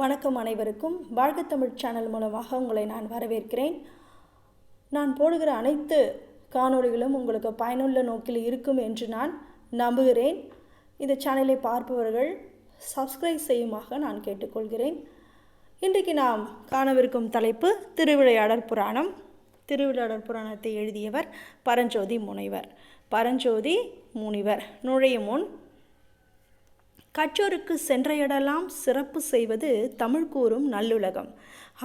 வணக்கம் அனைவருக்கும். வாழ்க தமிழ் சேனல் மூலமாக உங்களை நான் வரவேற்கிறேன். நான் போடுகிற அனைத்து காணொளிகளும் உங்களுக்கு பயனுள்ள நோக்கில் இருக்கும் என்று நான் நம்புகிறேன். இந்த சேனலை பார்ப்பவர்கள் சப்ஸ்கிரைப் செய்யுமாக நான் கேட்டுக்கொள்கிறேன். இன்றைக்கு நாம் காணவிருக்கும் தலைப்பு திருவிளையாடற் புராணம். திருவிளையாடற் புராணத்தை எழுதியவர் பரஞ்சோதி முனிவர். பரஞ்சோதி முனிவர் நுழையும் முன், கற்றோருக்கு சென்ற இடெல்லாம் சிறப்பு செய்வது தமிழ் கூறும் நல்லுலகம்.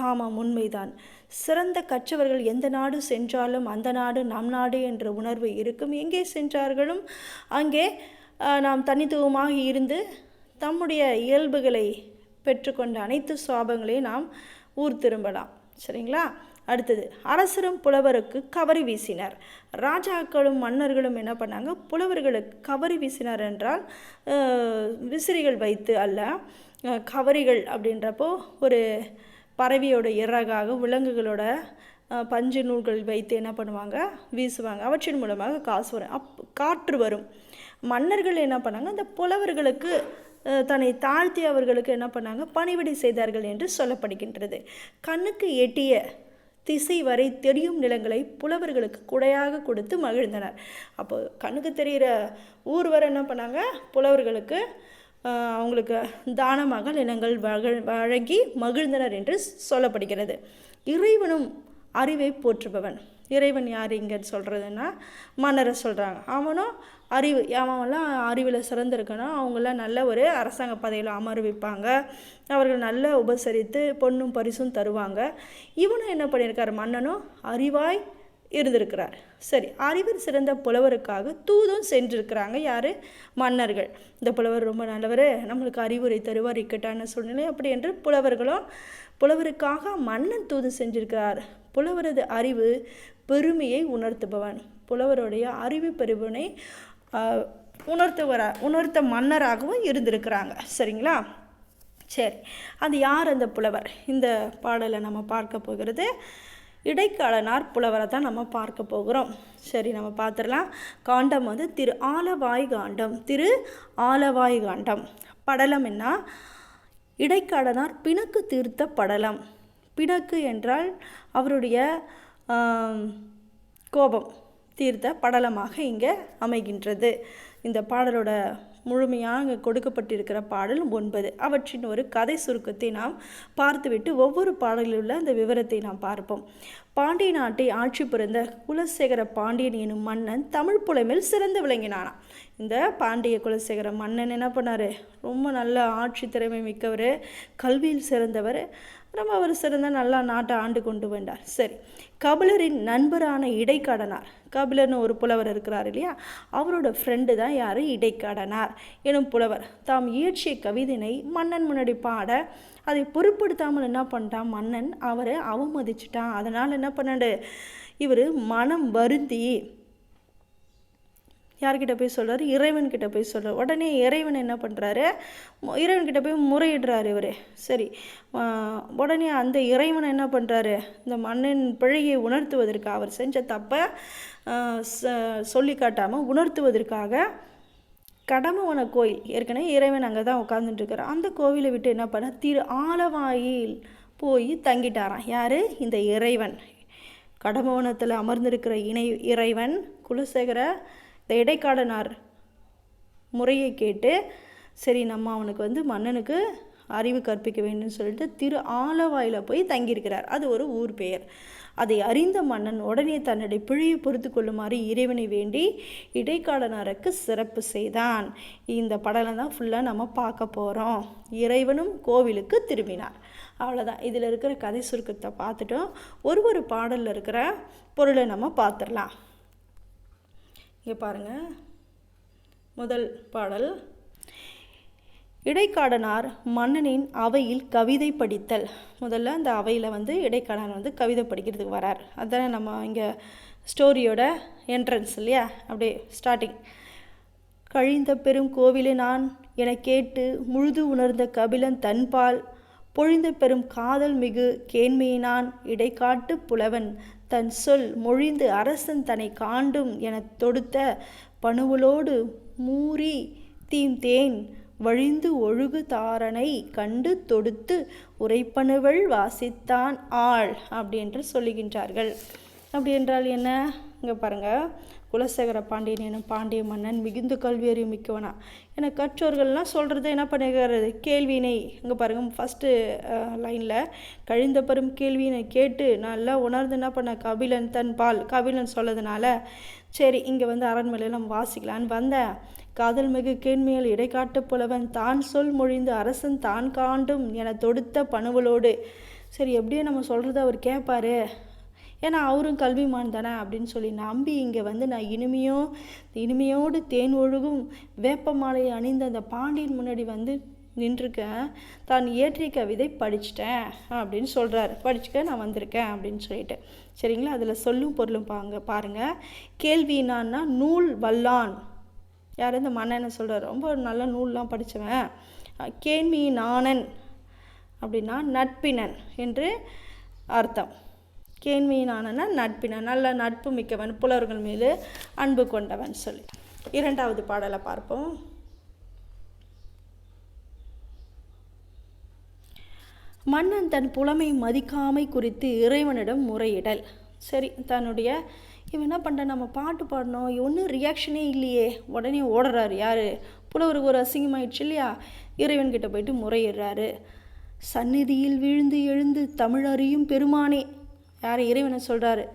ஆமாம், உண்மைதான். சிறந்த கற்றவர்கள் எந்த நாடு சென்றாலும் அந்த நாடு நம் நாடு என்ற உணர்வு இருக்கும். எங்கே சென்றார்களும் அங்கே நாம் தனித்துவமாக இருந்து தம்முடைய இயல்புகளை பெற்றுக்கொண்ட அனைத்து சுவாபங்களையும் நாம் ஊர் திரும்பலாம். சரிங்களா? அடுத்தது, அரசரும் புலவருக்கு கவரி வீசினர். ராஜாக்களும் மன்னர்களும் என்ன பண்ணாங்க? புலவர்களுக்கு கவரி வீசினார் என்றால் விசிறிகள் வைத்து அல்ல, கவரிகள் அப்படின்றப்போ ஒரு பறவையோட இறகாக விலங்குகளோட பஞ்சு நூல்கள் வைத்து என்ன பண்ணுவாங்க? வீசுவாங்க. அவற்றின் மூலமாக காசு வரும், காற்று வரும். மன்னர்கள் என்ன பண்ணாங்க? அந்த புலவர்களுக்கு தன்னை தாழ்த்தி அவர்களுக்கு என்ன பண்ணாங்க? பணிவிடை செய்தார்கள் என்று சொல்லப்படுகின்றது. கண்ணுக்கு எட்டிய திசை வரை தெரியும் நிலங்களை புலவர்களுக்கு குடையாக கொடுத்து மகிழ்ந்தனர். அப்போ கண்ணுக்கு தெரிகிற ஊர் வரை என்ன பண்ணாங்க? புலவர்களுக்கு அவங்களுக்கு தானமாக நிலங்கள் வழங்கி மகிழ்ந்தனர் என்று சொல்லப்படுகிறது. இறைவனும் அறிவை போற்றுபவன். இறைவன் யார் இங்கே சொல்கிறதுன்னா மன்னரை சொல்கிறாங்க. அவனும் அறிவு, அவன்லாம் அறிவில் சிறந்திருக்கணும். அவங்களாம் நல்ல ஒரு அரசாங்க பதவியில் அமர்விப்பாங்க. அவர்கள் நல்ல உபசரித்து பொண்ணும் பரிசும் தருவாங்க. இவனும் என்ன பண்ணியிருக்கார்? மன்னனும் அறிவாய் இருந்திருக்கிறார். சரி, அறிவில் சிறந்த புலவருக்காக தூதும் சென்றிருக்கிறாங்க. யார்? மன்னர்கள். இந்த புலவர் ரொம்ப நல்லவர், நம்மளுக்கு அறிவுரை தருவார் இக்கட்டான சூழ்நிலை அப்படி என்று புலவருக்காக மன்னன் தூது செஞ்சிருக்கிறார். புலவரது அறிவு பெருமையை உணர்த்துபவன். புலவருடைய அறிவு பெருமையை உணர்த்த மன்னராகவும் இருந்திருக்கிறாங்க. சரிங்களா? சரி, அது யார் அந்த புலவர்? இந்த பாடலை நம்ம பார்க்க போகிறது இடைக்காலனார் புலவரை தான் நம்ம பார்க்க போகிறோம். சரி, நம்ம பார்த்துடலாம். காண்டம் வந்து திரு ஆலவாய் காண்டம். திரு ஆலவாய் காண்டம். படலம் என்ன? இடைக்காலனார் பிணக்கு தீர்த்த படலம். பிணக்கு என்றால் அவருடைய கோபம் தீர்த்த படலமாக இங்கே அமைகின்றது. இந்த பாடலோட முழுமையாக இங்கே கொடுக்கப்பட்டிருக்கிற பாடல் 9. அவற்றின் ஒரு கதை சுருக்கத்தை நாம் பார்த்துவிட்டு ஒவ்வொரு பாடலில் உள்ள அந்த விவரத்தை நாம் பார்ப்போம். பாண்டிய நாட்டை ஆட்சி புரிந்த குலசேகர பாண்டியன் எனும் மன்னன் தமிழ் புலமையில் சிறந்து விளங்கினானாம். இந்த பாண்டிய குலசேகர மன்னன் என்ன பண்ணார்? ரொம்ப நல்ல ஆட்சி திறமை மிக்கவர், கல்வியில் சிறந்தவர், ரொம்ப அவர் சிறந்த நல்லா நாட்டை ஆண்டு கொண்டு வந்தார். சரி, கபிலரின் நண்பரான இடைக்காடனார். கபிலர்னு ஒரு புலவர் இருக்கிறார் இல்லையா? அவரோட ஃப்ரெண்டு தான் யார்? இடைக்காடனார் எனும் புலவர் தாம் இயற்றிய கவிதையினை மன்னன் முன்னாடி பாட அதை பொருட்படுத்தாமல் என்ன பண்ணிட்டான்? மன்னன் அவரை அவமதிச்சிட்டான். அதனால் என்ன பண்ணாரு? இவர் மனம் வருந்தி யார்கிட்ட போய் சொல்கிறாரு? இறைவன்கிட்ட போய் சொல்கிறார். உடனே இறைவன் என்ன பண்ணுறாரு? இறைவன்கிட்ட போய் முறையிடுறாரு இவர். சரி, உடனே அந்த இறைவனை என்ன பண்ணுறாரு? இந்த மன்னன் பிழையை உணர்த்துவதற்காக, அவர் செஞ்ச தப்பை சொல்லி காட்டாமல் உணர்த்துவதற்காக கடம்பவன கோயில், ஏற்கனவே இறைவன் அங்கே தான் உட்காந்துட்டுருக்கார், அந்த கோவிலை விட்டு என்ன பண்ண திரு ஆலவாயில் போய் தங்கிட்டாராம். யார்? இந்த இறைவன். கடம்பவனத்தில் அமர்ந்திருக்கிற இறைவன் குலசேகர இந்த இடைக்காடனார் முறையை கேட்டு, சரி நம்ம அவனுக்கு வந்து மன்னனுக்கு அறிவு கற்பிக்க வேண்டும் சொல்லிட்டு திரு ஆலவாயில் போய் தங்கியிருக்கிறார். அது ஒரு ஊர் பெயர். அதை அறிந்த மன்னன் உடனே தன்னுடைய பிழையை பொறுத்து கொள்ளுமாறு இறைவனை வேண்டி இடைக்காடனாருக்கு சிறப்பு செய்தான். இந்த படலம் தான் ஃபுல்லாக நம்ம பார்க்க போகிறோம். இறைவனும் கோவிலுக்கு திரும்பினார். அவ்வளோதான். இதில் இருக்கிற கதை சுருக்கத்தை பார்த்துட்டோம். ஒரு பாடலில் இருக்கிற பொருளை நம்ம பார்த்துடலாம். இங்கே பாருங்கள், முதல் பாடல். இடைக்காடனார் மன்னனின் அவையில் கவிதை படித்தல். முதல்ல அந்த அவையில் வந்து இடைக்காடனார் வந்து கவிதை படிக்கிறதுக்கு வரார். அதுதானே நம்ம இங்கே ஸ்டோரியோட என்ட்ரன்ஸ் இல்லையா? அப்படியே ஸ்டார்டிங். கழிந்த பெரும் கோவிலை நான் என கேட்டு முழுது உணர்ந்த கபிலன் தன்பால் பொழிந்த பெரும் காதல் மிகு கேண்மையினான் இடைக்காட்டு புலவன் தன் சொல் மொழிந்து அரசன் தன்னை காண்டும் என தொடுத்த பணுவலோடு மூரி தீம் தேன் வழிந்து ஒழுகு தாரனை கண்டு தொடுத்து உரைப்பனுவள் வாசித்தான் ஆள் அப்படின்று சொல்லுகின்றார்கள். அப்படி என்றால் என்ன? இங்கே பாருங்கள், குலசேகர பாண்டியன் எனும் பாண்டிய மன்னன் மிகுந்த கல்வியறிவு மிக்கவனா என கற்றோர்கள்லாம் சொல்கிறது என்ன பண்ணுகிறது? கேள்வியினை இங்கே பாருங்கள், ஃபஸ்ட்டு லைனில் கழிந்த பெரும் கேள்வியினை கேட்டு நல்லா உணர்ந்து என்ன பண்ண கபிலன் தன் பால் கபிலன் சொல்லதுனால சரி இங்கே வந்து அரண்மனையில் நம்ம வாசிக்கலான்னு வந்தேன். காதல் மிகு கேண்மையில் இடைக்காட்டு புலவன் தான் சொல் மொழிந்து அரசன் தான் காண்டும் என தொடுத்த பணுவலோடு. சரி எப்படியோ நம்ம சொல்கிறத அவர் கேட்பார், ஏன்னா அவரும் கல்விமான் தானே அப்படின்னு சொல்லி நம்பி இங்கே வந்து நான் இனிமையோடு தேன் ஒழுகும் வேப்ப மாலையை அணிந்த அந்த பாண்டியன் முன்னாடி வந்து நின்றுருக்கேன். தான் இயற்றிய கவிதை படிச்சிட்டேன் அப்படின்னு சொல்கிறார். படிச்சுக்க நான் வந்திருக்கேன் அப்படின்னு சொல்லிட்டு சரிங்களா. அதில் சொல்லும் பொருளும் பாருங்கள். கேள்வினான்னா நூல் வல்லான், யார்? இந்த மன்னனை சொல்கிறார். ரொம்ப நல்ல நூல்லாம் படித்தவன். கேள்வி நாணன் அப்படின்னா நட்பினன் என்று அர்த்தம். கேள்வியினானா நட்பினன், நல்ல நட்பு மிக்கவன், புலவர்கள் மீது அன்பு கொண்டவன் சொல்லி. இரண்டாவது பாடலை பார்ப்போம். மன்னன் தன் புலமை மதிக்காமை குறித்து இறைவனிடம் முறையிடல். சரி, தன்னுடைய இவன் என்ன பண்ணுறான், நம்ம பாட்டு பாடணும், ஒன்றும் ரியாக்ஷனே இல்லையே, உடனே ஓடுறாரு. யார்? புலவருக்கு ஒரு அசிங்கமாயிடுச்சு இல்லையா? இறைவன்கிட்ட போயிட்டு முறையிடுறாரு. சந்நிதியில் வீழ்ந்து எழுந்து தமிழ் அறியும் பெருமானே, யார்? இறைவனை சொல்கிறாரு.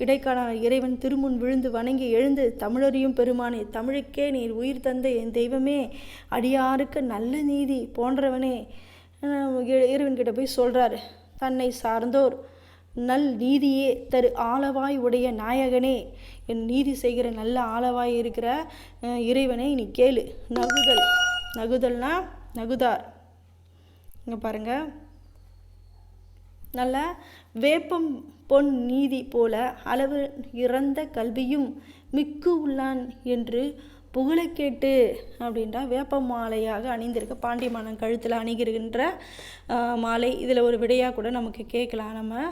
இடைக்கால இறைவன் திருமுன் விழுந்து வணங்கி எழுந்து தமிழறியும் பெருமானே, தமிழுக்கே நீர் உயிர் தந்த என் தெய்வமே, அடியாருக்கு நல்ல நீதி போன்றவனே, இறைவன்கிட்ட போய் சொல்கிறாரு. தன்னை சார்ந்தோர் நல் நீதியே தரு ஆளவாய் உடைய நாயகனே, என் நீதி செய்கிற நல்ல ஆளவாய் இருக்கிற இறைவனை நீ கேளு. நகுதல்னா நகுதார். இங்கே பாருங்கள், நல்ல வேப்பம் பொன் நீதி போல அளவு இறந்த கல்வியும் மிக்கு உள்ளான் என்று புகழை கேட்டு அப்படின்றா வேப்ப மாலையாக அணிந்திருக்க பாண்டிய மன்னன் கழுத்தில் அணிகின்ற மாலை. இதில் ஒரு விடையாக கூட நமக்கு கேட்கலாம், நம்ம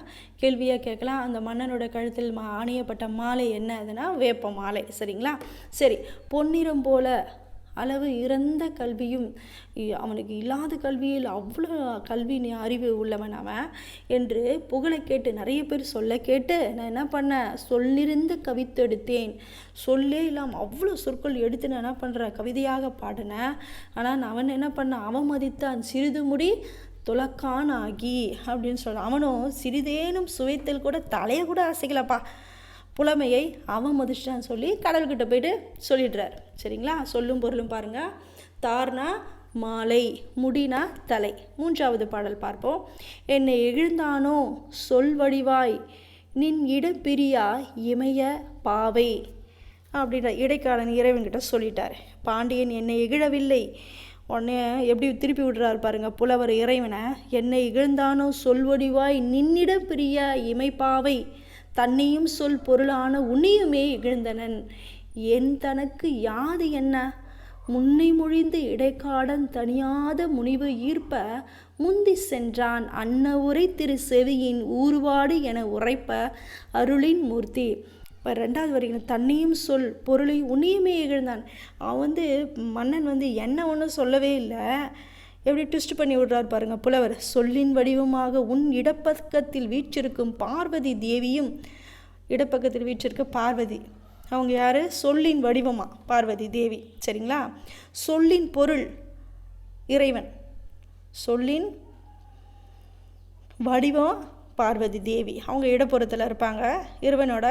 கேள்வியாக கேட்கலாம். அந்த மன்னனோட கழுத்தில் அணியப்பட்ட மாலை என்ன? அதுனா வேப்ப மாலை. சரிங்களா. சரி, பொன்னிறம் போல அளவு இறந்த கல்வியும், அவனுக்கு இல்லாத கல்வியில் அவ்வளோ கல்வி அறிவு உள்ளவன் அவன் என்று புகழை கேட்டு நிறைய பேர் சொல்ல கேட்டு நான் என்ன பண்ணேன், சொல்லிருந்த கவித்தெடுத்தேன். சொல்லே இல்லாமல் அவ்வளோ சொற்கள் எடுத்து நான் என்ன பண்ணுறேன், கவிதையாக பாடினேன். ஆனால் அவன் என்ன பண்ணான், அவமதித்தான் சிறிது முடி துலக்கான் ஆகி அப்படின்னு சொல்கிறான். அவனும் சிறிதேனும் சுவைத்தல் கூட தலையை கூட அசைக்கலப்பா, புலமையை அவமதிச்சிட்டான்னு சொல்லி கடவுள்கிட்ட போயிட்டு சொல்லிடுறார். சரிங்களா. சொல்லும் பொருளும் பாருங்கள். தார்னா மாலை, முடினா தலை. மூன்றாவது பாடல் பார்ப்போம். என்னை எழுந்தானோ சொல் வடிவாய் நின் இடப்பிரியா இமய பாவை அப்படின்ற இடைக்காலன் இறைவன்கிட்ட சொல்லிட்டார். பாண்டியன் என்னை இகழவில்லை. உடனே எப்படி திருப்பி விடுறாரு பாருங்கள் புலவர் இறைவனை. என்னை இகழ்ந்தானோ சொல்வடிவாய் நின்னிடம் பிரியா இமைப்பாவை தன்னையும் சொல் பொருளான உன்னையுமே இகழ்ந்தனன். என் தனக்கு யாது என்ன முன்னை மொழிந்து இடைக்காடன் தனியாத முனிவு ஈர்ப்ப முந்தி சென்றான் அன்ன உரை திரு செவியின் ஊர்வாடு என உரைப்ப அருளின் மூர்த்தி. இப்போ ரெண்டாவது வரைக்கும் தன்னையும் சொல் பொருளை உன்னையுமே இகழ்ந்தான். அவன் மன்னன் என்ன ஒன்றும் சொல்லவே இல்லை, எப்படி ட்விஸ்ட் பண்ணி விடுறார் பாருங்கள் புலவர். சொல்லின் வடிவமாக உன் இடப்பக்கத்தில் வீற்றிருக்கும் பார்வதி தேவியும், இடப்பக்கத்தில் வீற்றிருக்க பார்வதி அவங்க யார்? சொல்லின் வடிவமாக பார்வதி தேவி. சரிங்களா. சொல்லின் பொருள் இறைவன், சொல்லின் வடிவம் பார்வதி தேவி. அவங்க இடப்புறத்தில் இருப்பாங்க, இறைவனோட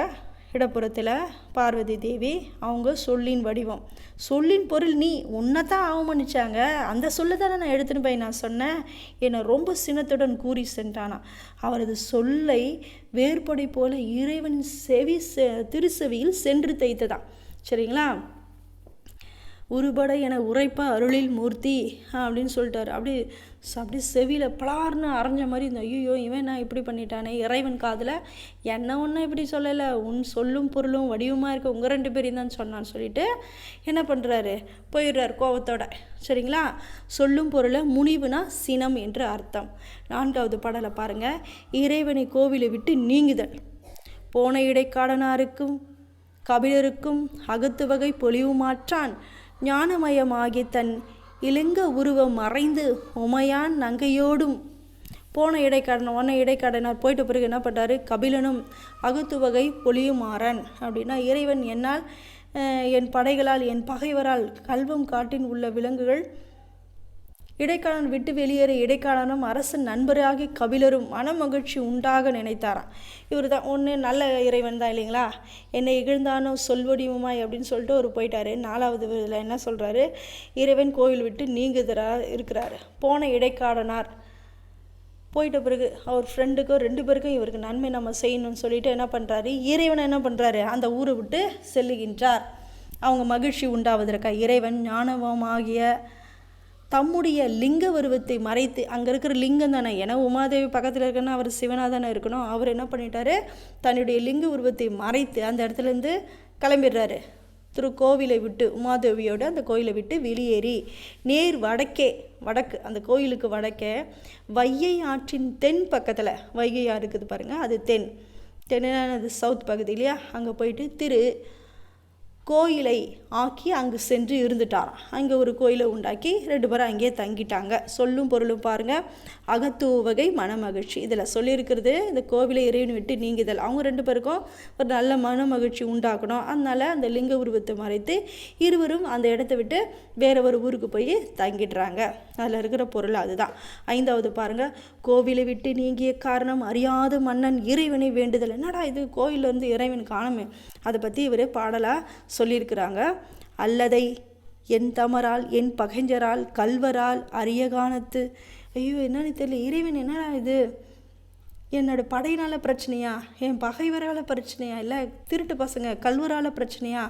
இடப்புறத்தில் பார்வதி தேவி. அவங்க சொல்லின் வடிவம். சொல்லின் பொருள் நீ உன்னை தான் அவமதிச்சாங்க, அந்த சொல்ல தானே நான் எடுத்துன்னு போய் நான் சொன்னேன். என்னை ரொம்ப சினத்துடன் கூறி சென்றானா. அவரது சொல்லை வேறுபடை போல இறைவன் திருச்செவியில் சென்று தைத்ததான். சரிங்களா. உருபட என உரைப்ப அருளில் மூர்த்தி அப்படின்னு சொல்லிட்டாரு. அப்படி செவியில் பலார்னு அரைஞ்ச மாதிரி இந்த ஐயோ இவன் நான் இப்படி பண்ணிட்டானே. இறைவன் காதில் என்ன ஒன்றும் இப்படி சொல்லலை, உன் சொல்லும் பொருளும் வடிவமாக இருக்க உங்கள் ரெண்டு பேரையும் தான் சொன்னான்னு சொல்லிட்டு என்ன பண்ணுறாரு, போயிடுறார் கோவத்தோட. சரிங்களா. சொல்லும் பொருளை முனிவுனா சினம் என்று அர்த்தம். நான்காவது பாடலை பாருங்கள். இறைவனை கோவிலை விட்டு நீங்குதல். போன இடைக்காடனாருக்கும் கபிலருக்கும் அகத்து வகை பொலிவு மாற்றான் ஞானமயமாகி தன் இலிங்க உருவம் மறைந்து உமையான் நங்கையோடும் போன இடைக்காடனார் போயிட்ட பிறகு என்ன பண்ணுறாரு? கபிலனும் அகுத்துவகை பொலியுமாறன் அப்படின்னா, இறைவன் என்னால் என் படைகளால் என் பகைவரால் கல்வம் காட்டின் உள்ள விலங்குகள் இடைக்காலன் விட்டு வெளியேற இடைக்காலனும் அரசன் நண்பராகி கபிலரும் மனமகிழ்ச்சி உண்டாக நினைத்தாராம். இவர் தான் ஒன்று நல்ல இறைவன் தான் இல்லைங்களா? என்னை இகழ்ந்தானோ சொல்வடிவுமாய் அப்படின்னு சொல்லிட்டு அவர் போயிட்டாரு. 4வது இதில் என்ன சொல்கிறாரு? இறைவன் கோவில் விட்டு நீங்குதராக இருக்கிறாரு. போன இடைக்காடனார் போயிட்ட பிறகு அவர் ஃப்ரெண்டுக்கும் 2 பேருக்கும் இவருக்கு நன்மை நம்ம செய்யணும்னு சொல்லிட்டு என்ன பண்ணுறாரு? இறைவனை என்ன பண்ணுறாரு? அந்த ஊரை விட்டு செல்லுகின்றார். அவங்க மகிழ்ச்சி உண்டாவதற்காக இறைவன் ஞானவமாகிய தம்முடைய லிங்க உருவத்தை மறைத்து, அங்கே இருக்கிற லிங்கம் தானே, ஏன்னா உமாதேவி பக்கத்தில் இருக்கணும்னா அவர் சிவனாக தானே இருக்கணும். அவர் என்ன பண்ணிட்டாரு? தன்னுடைய லிங்க உருவத்தை மறைத்து அந்த இடத்துலேருந்து கிளம்பிடுறாரு. கோவிலை விட்டு, உமாதேவியோட அந்த கோயிலை விட்டு வெளியேறி நேர் வடக்கு அந்த கோயிலுக்கு வடக்கே வைகை ஆற்றின் தென் பக்கத்தில், வைகை ஆறு இருக்குது பாருங்கள், அது தென்னானது சவுத் பகுதி இல்லையா? அங்கே போயிட்டு கோயிலை ஆக்கி அங்கு சென்று இருந்துட்டாராம். அங்கே ஒரு கோயிலை உண்டாக்கி 2 பேரும் அங்கேயே தங்கிட்டாங்க. சொல்லும் பொருளும் பாருங்கள், அகத்துவகை மனமகிழ்ச்சி. இதில் சொல்லியிருக்கிறது இந்த கோவிலை இறைவன் விட்டு நீங்குதல். அவங்க 2 பேருக்கும் ஒரு நல்ல மனமகிழ்ச்சி உண்டாக்கணும். அதனால் அந்த லிங்க உருவத்தை மறைத்து இருவரும் அந்த இடத்த விட்டு வேற ஒரு ஊருக்கு போய் தங்கிடுறாங்க. அதில் இருக்கிற பொருள் அதுதான். 5வது பாருங்கள், கோவிலை விட்டு நீங்கிய காரணம் அறியாத மன்னன் இறைவனை வேண்டுதல். என்னடா இது, கோயிலேருந்து இறைவன் காணுமே, அதை பற்றி இவர் பாடலாக சொல்லியிருக்கிறாங்க. அல்லதை என் தமரால் என் பகைஞ்சரால் கல்வரால் அரியகானத்து. ஐயோ என்னன்னு தெரியல, இறைவன் என்னடா இது, என்னோட படையினால் பிரச்சனையா, என் பகைவரால் பிரச்சனையா, இல்லை திருட்டு பசங்க கல்வரால் பிரச்சனையா,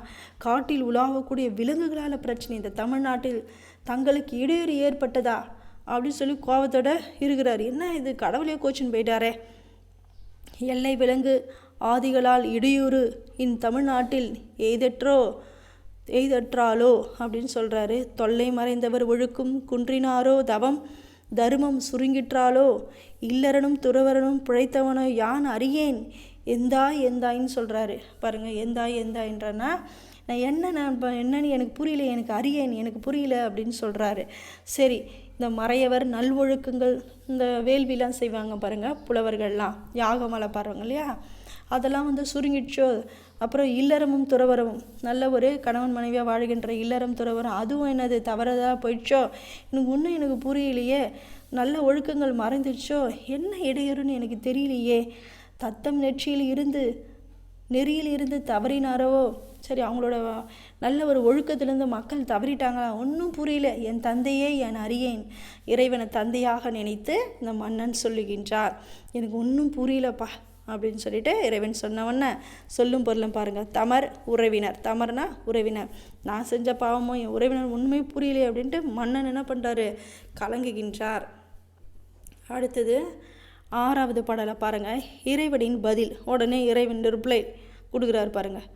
காட்டில் உலாவக்கூடிய விலங்குகளால் பிரச்சனை, இந்த தமிழ்நாட்டில் தங்களுக்கு இடையூறு ஏற்பட்டதா அப்படின்னு சொல்லி கோபத்தோடு இருக்கிறார். என்ன இது, கடவுளே கோச்சின்னு போயிட்டாரே. எல்லை விலங்கு ஆதிகளால் இடையூறு தமிழ்நாட்டில் எய்தற்றாலோ அப்படின்னு சொல்கிறாரு. தொல்லை மறைந்தவர் ஒழுக்கும் குன்றினாரோ தவம் தருமம் சுருங்கிற்றாலோ இல்லறனும் துறவரனும் பிழைத்தவனோ யான் அறியேன் எந்தாயின்னு சொல்கிறாரு. பாருங்கள், எந்தாயின்றனா நான் என்னன்னு எனக்கு புரியல, எனக்கு அறியேன், எனக்கு புரியல அப்படின்னு சொல்கிறாரு. சரி, இந்த மறையவர் நல்வொழுக்கங்கள், இந்த வேள்விலாம் செய்வாங்க பாருங்கள் புலவர்கள்லாம், யாகமலை பாருங்க இல்லையா, அதெல்லாம் சுருங்கிடுச்சோ. அப்புறம் இல்லறமும் துறவரமும், நல்ல ஒரு கணவன் மனைவியாக வாழ்கின்ற இல்லறம் துறவரம், அதுவும் என்னது தவறதாக போயிடுச்சோ, எனக்கு புரியலையே. நல்ல ஒழுக்கங்கள் மறைந்துடுச்சோ, என்ன இடையூறுன்னு எனக்கு தெரியலையே. தத்தம் நெறியில் இருந்து தவறினாரோ, சரி அவங்களோட நல்ல ஒரு ஒழுக்கத்திலேருந்து மக்கள் தவறிட்டாங்களா, ஒன்றும் புரியல. என் தந்தையே என் அறியேன். இறைவனை தந்தையாக நினைத்து இந்த மன்னன் சொல்லுகின்றார், எனக்கு ஒன்றும் புரியலப்பா அப்படின்னு சொல்லிட்டு இறைவன் சொன்னவொன்னே சொல்லும் பொருளும் பாருங்கள். உறவினர், தமர்னா உறவினர், நான் செஞ்ச பாவமோ என் உறவினர் ஒன்றுமே புரியலையே அப்படின்ட்டு மன்னன் என்ன பண்ணுறாரு? கலங்குகின்றார். அடுத்தது 6வது பாடலை பாருங்கள், இறைவனின் பதில். உடனே இறைவன் ரிப்ளை கொடுக்குறாரு பாருங்கள்.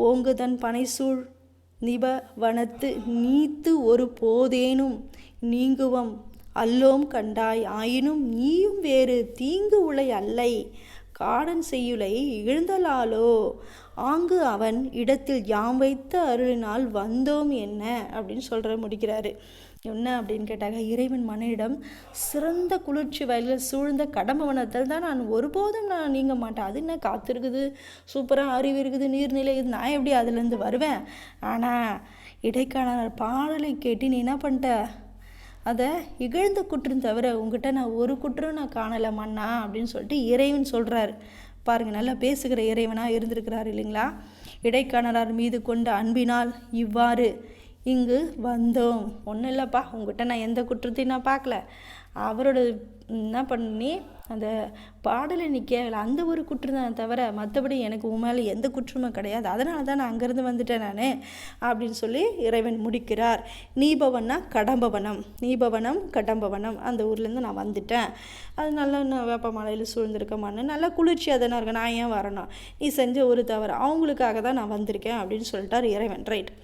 ஓங்குதன் பனைசூழ் நிபவனத்து நீத்து ஒரு போதேனும் நீங்குவம் அல்லோம் கண்டாய் ஆயினும் நீயும் வேறு தீங்கு உலை அல்லை காடன் செய்யுலை இழுந்தலாலோ ஆங்கு அவன் இடத்தில் யாம் வைத்த அருளினால் வந்தோம் என்ன அப்படின்னு முடிக்கிறாரு. என்ன அப்படின்னு கேட்டாங்க, இறைவன் மன்னனிடம் சிறந்த குளிர்ச்சி வயலில் சூழ்ந்த கடம்பவனத்தில் தான் நான் ஒருபோதும் நீங்க மாட்டேன். அது என்ன காற்று இருக்குது, சூப்பராக அறிவு இருக்குது, நீர்நிலை இது, நான் எப்படி அதுலேருந்து வருவேன்? ஆனால் இடைக்கால பாடலை கேட்டு நீ என்ன பண்ணிட்ட, அதை இகழ்ந்த குற்றம் தவிர உங்ககிட்ட நான் ஒரு குற்றம் நான் காணலை மன்னா அப்படின்னு சொல்லிட்டு இறைவன் சொல்கிறாரு. பாருங்கள், நல்லா பேசுகிற இறைவனாக இருந்திருக்கிறார் இல்லைங்களா. இடைக்காணரார் மீது கொண்ட அன்பினால் இவ்வாறு இங்கு வந்தோம். ஒன்றும் இல்லைப்பா, உங்ககிட்ட நான் எந்த குற்றத்தையும் நான் பார்க்கல. அவரோட என்ன பண்ணி அந்த பாடலை நீ கேட்கல, அந்த ஒரு குற்றம் தான் தவிர மற்றபடி எனக்கு உண்மையில எந்த குற்றமும் கிடையாது. அதனால தான் நான் அங்கேருந்து வந்துட்டேன் நான் அப்படின்னு சொல்லி இறைவன் முடிக்கிறார். நீபவனா கடம்பவனம் அந்த ஊர்லேருந்து நான் வந்துட்டேன். அது நல்லா நான் வேப்பமலையில் சூழ்ந்திருக்கமான்னு நல்லா குளிர்ச்சியாக தானே இருக்கேன், நான் ஏன் வரணும், நீ செஞ்ச ஒரு தவறு அவங்களுக்காக தான் நான் வந்திருக்கேன் அப்படின்னு சொல்லிட்டார் இறைவன். ரைட்.